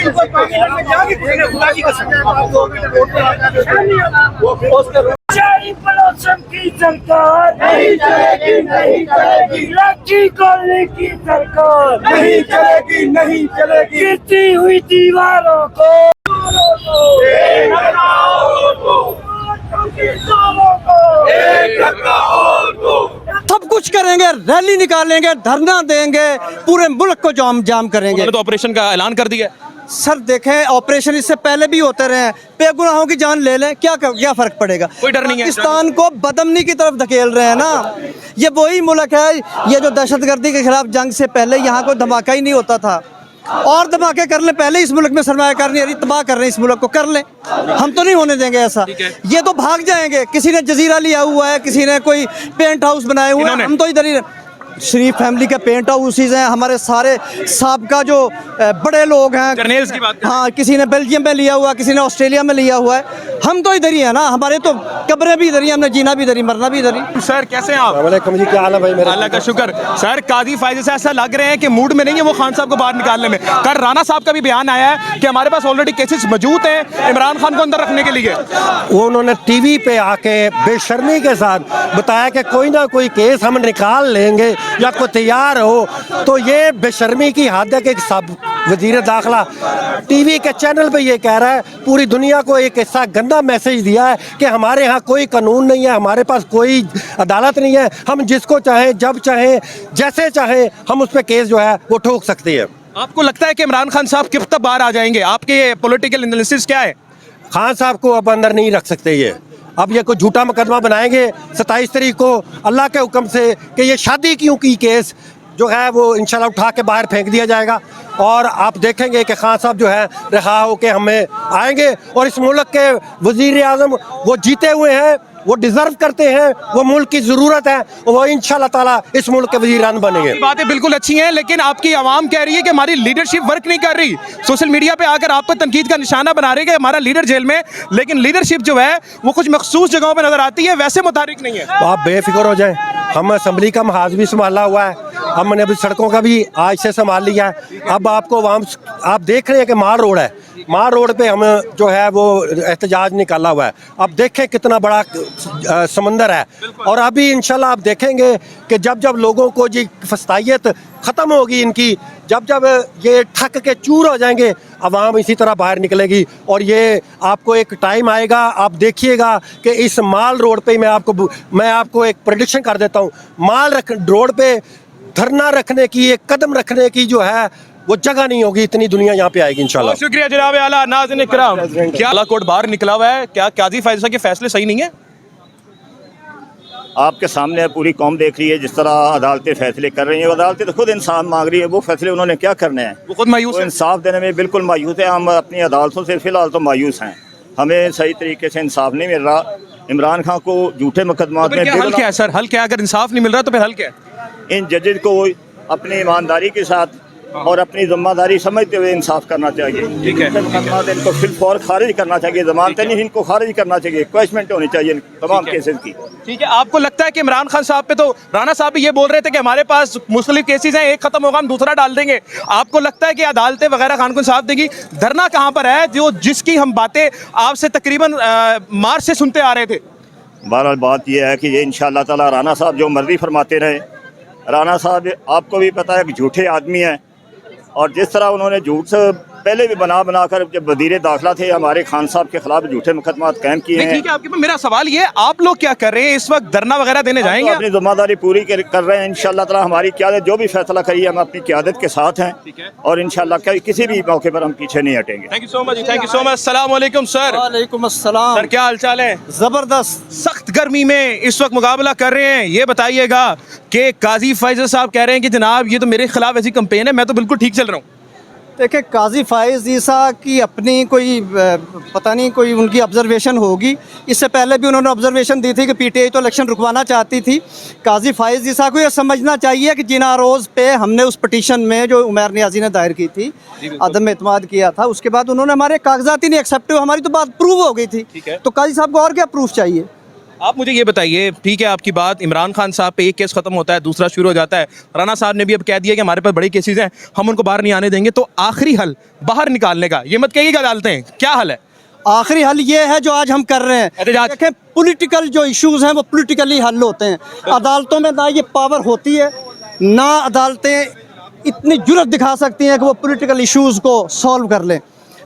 की सरकार नहीं चलेगी, नहीं चलेगी। लड़की कॉलोनी की सरकार नहीं चलेगी, नहीं चलेगी। गिरती हुई दीवारों को सब कुछ करेंगे, रैली निकालेंगे, धरना देंगे, पूरे मुल्क को जाम करेंगे। तो ऑपरेशन का ऐलान कर दिया। सर देखें, ऑपरेशन इससे पहले भी होते रहे हैं, बेगुनाहों की जान ले लें, क्या फर्क पड़ेगा। कोई डर नहीं है। पाकिस्तान को बदमनी की तरफ धकेल रहे हैं ना। ये वही मुल्क है, ये जो दहशतगर्दी के खिलाफ जंग से पहले यहाँ कोई धमाका ही नहीं होता था, और धमाके कर ले। पहले इस मुल्क में सरमायाकारी नहीं, तबाह कर रहे हैं इस मुल्क को, कर ले। हम तो नहीं होने देंगे ऐसा। ये तो भाग जाएंगे। किसी ने जजीरा लिया हुआ है, किसी ने कोई पेंट हाउस बनाए हुए हैं, हम तो इधर ही। शरीफ फैमिली के पेंट हाउसेज हैं, हमारे सारे साबका जो बड़े लोग हैं, जर्नल्स की बात। हाँ, किसी ने बेल्जियम में लिया हुआ, किसी ने ऑस्ट्रेलिया में लिया हुआ है। हम तो इधर ही है ना, हमारे तो कब्रें भी इधर ही, हमने जीना भी इधर ही, मरना भी इधर ही। सर कैसे हैं आप? वालेकुम जी, क्या हाल है भाई मेरा? अल्लाह का शुक्र। सर काजी फायदे से ऐसा लग रहे हैं कि मूड में नहीं है वो खान साहब को बाहर निकालने में। कल राणा साहब का भी बयान आया है कि हमारे पास ऑलरेडी केसेस मौजूद हैं इमरान खान को अंदर रखने के लिए। वो उन्होंने टीवी पे आके बेशर्मी के साथ बताया कि कोई ना कोई केस हम निकाल लेंगे या कोई तैयार हो, तो ये बेशर्मी की हद है कि सब वजीर दाखिला टीवी के चैनल पे ये कह रहा है, पूरी दुनिया को एक ऐसा गंदा मैसेज दिया है कि हमारे यहाँ कोई कानून नहीं है, हमारे पास कोई अदालत नहीं है, हम जिसको चाहें, जब चाहें, जैसे चाहें, हम उस पर केस जो है वो ठोक सकते हैं। आपको लगता है कि इमरान खान साहब कब तक बाहर आ जाएंगे? आपके पॉलिटिकल एनालिसिस क्या है? खान साहब को अब अंदर नहीं रख सकते ये। अब ये कोई झूठा मुकदमा बनाएंगे 27 तारीख को अल्लाह के हुक्म से कि ये शादी क्यों की केस जो है वो इंशाल्लाह उठा के बाहर फेंक दिया जाएगा, और आप देखेंगे कि खान साहब जो है रिहा होके हमें आएंगे, और इस मुल्क के वजीर आज़म वो जीते हुए हैं, वो डिजर्व करते हैं, वो मुल्क की ज़रूरत है, वो इंशाल्लाह ताला इस मुल्क के वज़ीर-ए-आज़म बनेंगे। बातें बिल्कुल अच्छी हैं, लेकिन आपकी आवाम कह रही है कि हमारी लीडरशिप वर्क नहीं कर रही। सोशल मीडिया पे आकर आप पर तनकीद का निशाना बना रहे हैं कि हमारा लीडर जेल में, लेकिन लीडरशिप जो है वो कुछ मखसूस जगहों पर नजर आती है, वैसे मुतारिक नहीं है। तो आप बेफिक्र हो जाएं, हम असम्बली का महाज भी संभाला हुआ है, हमने अभी सड़कों का भी आज से संभाल लिया है। अब आपको वहाँ आप देख रहे हैं कि मार रोड है, मार रोड पे हम जो है वो एहतजाज निकाला हुआ है। अब देखें कितना बड़ा समंदर है, और अभी इंशाल्लाह आप देखेंगे कि जब जब लोगों को जी फस्तायत ख़त्म होगी इनकी, जब जब ये थक के चूर हो जाएंगे, अवाम इसी तरह बाहर निकलेगी। और ये आपको एक टाइम आएगा, आप देखिएगा कि इस माल रोड पे मैं आपको एक प्रेडिक्शन कर देता हूँ, माल रोड पे धरना रखने की, एक कदम रखने की जो है वो जगह नहीं होगी, इतनी दुनिया यहाँ पे आएगी इंशाल्लाह। शुक्रिया जनाब आला नाज़रीन इकराम। क्या आला कोर्ट बाहर निकला हुआ है, क्या काजी फायदा के फैसले सही नहीं है? आपके सामने पूरी कौम देख रही है जिस तरह अदालतें फैसले कर रही हैं। अदालतें तो खुद इंसाफ मांग रही है, वो फैसले उन्होंने क्या करने हैं, वो खुद मायूस है। इंसाफ देने में बिल्कुल मायूस है। हम अपनी अदालतों से फ़िलहाल तो मायूस हैं, हमें सही तरीके से इंसाफ नहीं मिल रहा। इमरान खान को झूठे मुकदमा में हल क्या है सर? हल क्या है? अगर इंसाफ नहीं मिल रहा तो फिर हल क्या है? इन जजेज को अपनी ईमानदारी के साथ और अपनी जिम्मेदारी समझते हुए इंसाफ करना चाहिए। ठीक है, इनको फिलफौर खारिज करना चाहिए, जमानतें नहीं, इनको खारिज करना चाहिए, क्वेश्चनमेंट होनी चाहिए तमाम केसेस की। ठीक है, आपको लगता है कि इमरान खान साहब पे, तो राणा साहब भी ये बोल रहे थे कि हमारे पास मुख्तलिफ केसेस हैं, एक खत्म होगा हम दूसरा डाल देंगे। आपको लगता है कि अदालतें वगैरह खान को इंसाफ देगी? धरना कहाँ पर है जो जिसकी हम बातें आपसे तकरीबन मार्च से सुनते आ रहे थे? बहरहाल बात यह है कि ये इंशाअल्लाह ताला राणा साहब जो मर्जी फरमाते रहे। राणा साहब आपको भी पता है कि झूठे आदमी हैं, और जिस तरह उन्होंने झूठ से पहले भी बना कर जब वजीर दाखिला थे हमारे खान साहब के खिलाफ झूठे मुकदमात कायम किए हैं। ठीक है, आपके मेरा सवाल ये, आप लोग क्या कर रहे हैं इस वक्त? धरना वगैरह देने जाएंगे? अपनी जिम्मेदारी पूरी कर रहे हैं इंशाअल्लाह ताला। हमारी क़यादत जो भी फैसला करिए हम अपनी क़यादत के साथ हैं, और इंशाअल्लाह किसी भी मौके पर हम पीछे नहीं हटेंगे। Thank you so much, thank you so much. अस्सलाम वालेकुम सर। वालेकुम अस्सलाम सर, क्या हाल चाल है? जबरदस्त। सख्त गर्मी में इस वक्त मुकाबला कर रहे हैं, ये बताइएगा कि काजी फैज़ल साहब कह रहे हैं कि जनाब ये तो मेरे खिलाफ ऐसी कंपेन है, मैं तो बिल्कुल ठीक चल रहा हूँ। देखिए, काजी फाइज ईसा की अपनी कोई पता नहीं कोई उनकी ऑब्जर्वेशन होगी। इससे पहले भी उन्होंने ऑब्जर्वेशन दी थी कि पीटीआई तो इलेक्शन रुकवाना चाहती थी। काजी फाइज ईसा को यह समझना चाहिए कि जिन आरोज़ पे हमने उस पटिशन में जो उमर नियाज़ी ने दायर की थी, अदम एतमाद किया था, उसके बाद उन्होंने हमारे कागजात ही नहीं एक्सेप्ट हुए, हमारी तो बात प्रूव हो गई थी। तो काजी साहब को और क्या प्रूफ चाहिए? आप मुझे ये बताइए, ठीक है आपकी बात, इमरान खान साहब पे एक केस खत्म होता है, दूसरा शुरू हो जाता है, राणा साहब ने भी अब कह दिया कि हमारे पास बड़े केसेस हैं, हम उनको बाहर नहीं आने देंगे, तो आखिरी हल बाहर निकालने का, ये मत कहिएगा अदालतें, क्या हल है? आखिरी हल ये है जो आज हम कर रहे हैं। एहतजाज। देखें, पॉलिटिकल जो इश्यूज हैं वो पॉलिटिकली हल होते हैं। अदालतों में ना ये पावर होती है, ना अदालतें इतनी जुर्रत दिखा सकती हैं कि वो पॉलिटिकल इश्यूज को सॉल्व कर लें।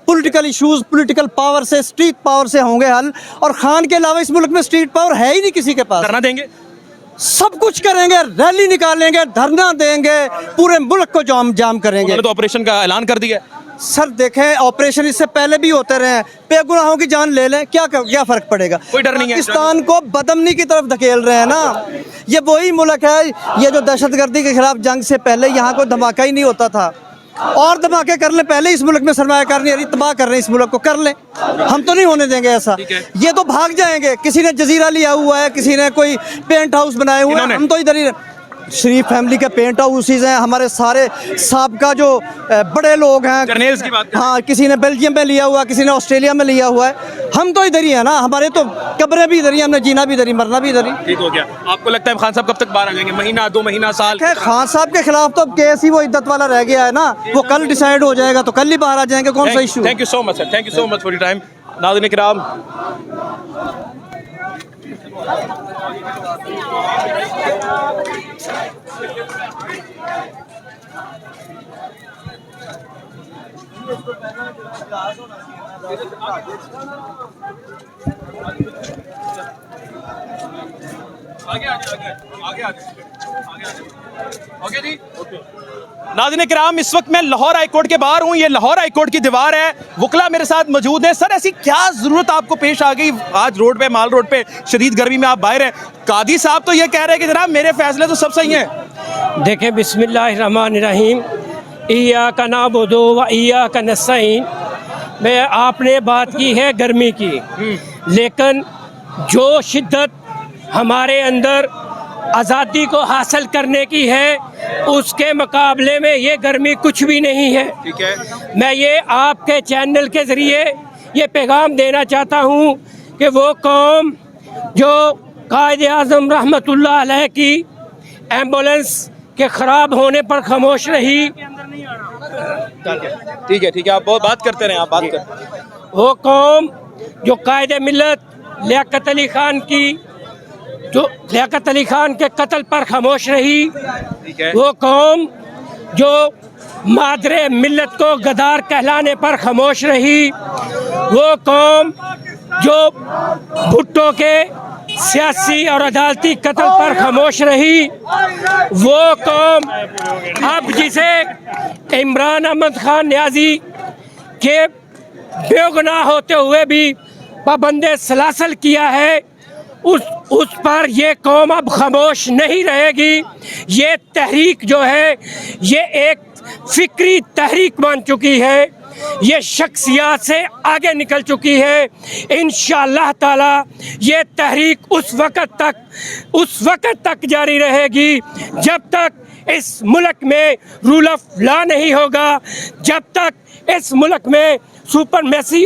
पॉलिटिकल इश्यूज पॉलिटिकल पावर से, स्ट्रीट पावर से होंगे हल, और खान के अलावा इस मुल्क में स्ट्रीट पावर है ही नहीं किसी के पास। धरना देंगे, सब कुछ करेंगे, रैली निकालेंगे, धरना देंगे, पूरे मुल्क को जाम करेंगे। उन्होंने तो ऑपरेशन का ऐलान कर दिया है। सर देखें, ऑपरेशन इससे पहले भी होते रहे हैं, बेगुनाहों की जान ले लें, क्या फर्क पड़ेगा? कोई डर नहीं है। पाकिस्तान को बदमनी की तरफ धकेल रहे हैं ना। ये वही मुल्क है, ये जो दहशतगर्दी के खिलाफ जंग से पहले यहाँ कोई धमाका ही नहीं होता था, और धमाके कर ले पहले इस मुल्क में सरमायाकारी तबाह कर रहे हैं, इस मुल्क को कर ले, हम तो नहीं होने देंगे ऐसा। ये तो भाग जाएंगे, किसी ने जजीरा लिया हुआ है, किसी ने कोई पेंट हाउस बनाए हुए हैं, हम तो इधर ही। शरीफ फैमिली के पेंट हाउसेज हैं, हमारे सारे साबका जो बड़े लोग हैं, जर्नल्स की बात, हाँ, किसी ने बेल्जियम में लिया हुआ, किसी ने ऑस्ट्रेलिया में लिया हुआ है, हम तो इधर ही है ना, हमारे तो कब्रें भी इधर ही, हमने जीना भी इधर ही, मरना भी इधर ही। ठीक हो गया। आपको लगता है खान साहब कब तक बाहर आ जाएंगे? महीना, 2 महीना, साल? खान साहब के खिलाफ तो अब केस ही वो इद्दत वाला रह गया है ना, वो कल डिसाइड हो जाएगा, तो कल ही बाहर आ जाएंगे, कौन सा issue. Thank you so much sir, thank you so much for your time. नाज़रीन किराम, ओके जी, नाज़रीन किराम, इस वक्त मैं लाहौर हाईकोर्ट के बाहर हूँ। ये लाहौर हाईकोर्ट की दीवार है, वकला मेरे साथ मौजूद है। सर, ऐसी क्या जरूरत आपको पेश आ गई आज रोड पे, माल रोड पे, शदीद गर्मी में आप बाहर हैं? कादी साहब तो ये कह रहे हैं कि जनाब मेरे फैसले तो सब सही हैं। देखें, बिस्मिल्लाहिर्रहमानिर्रहीम, इय्याका नअबुदु व इय्याका नस्तईन में आपने बात की है गर्मी की, लेकिन जो शिद्दत हमारे अंदर आज़ादी को हासिल करने की है, उसके मुकाबले में ये गर्मी कुछ भी नहीं है। ठीक है, मैं ये आपके चैनल के ज़रिए ये पैगाम देना चाहता हूँ कि वो कौम जो कायद-ए-आज़म रहमतुल्लाह अलैह की एम्बुलेंस के ख़राब होने पर खामोश रही, ठीक है, ठीक है, आप बहुत बात करते रहे, आप बात करते। वो कौम जो कायदे मिल्लत लियाकत अली खान की, जो लियाकत अली खान के कत्ल पर खामोश रही, ठीक है, वो कौम जो मादरे मिल्लत को गदार कहलाने पर खामोश रही, वो कौम जो भुट्टो के सियासी और अदालती कत्ल पर खामोश रही, वो कौम अब जिसे इमरान अहमद खान न्याजी के बेगुनाह होते हुए भी पाबंदे सलासल किया है, उस पर ये कौम अब खामोश नहीं रहेगी। ये तहरीक जो है ये एक फिक्री तहरीक बन चुकी है, ये शख्सियत से आगे निकल चुकी है। इंशाअल्लाह ताला ये तहरीक उस वक़्त तक जारी रहेगी जब तक इस मुल्क में रूल ऑफ लॉ नहीं होगा, जब तक इस मुल्क में सुपरमेसी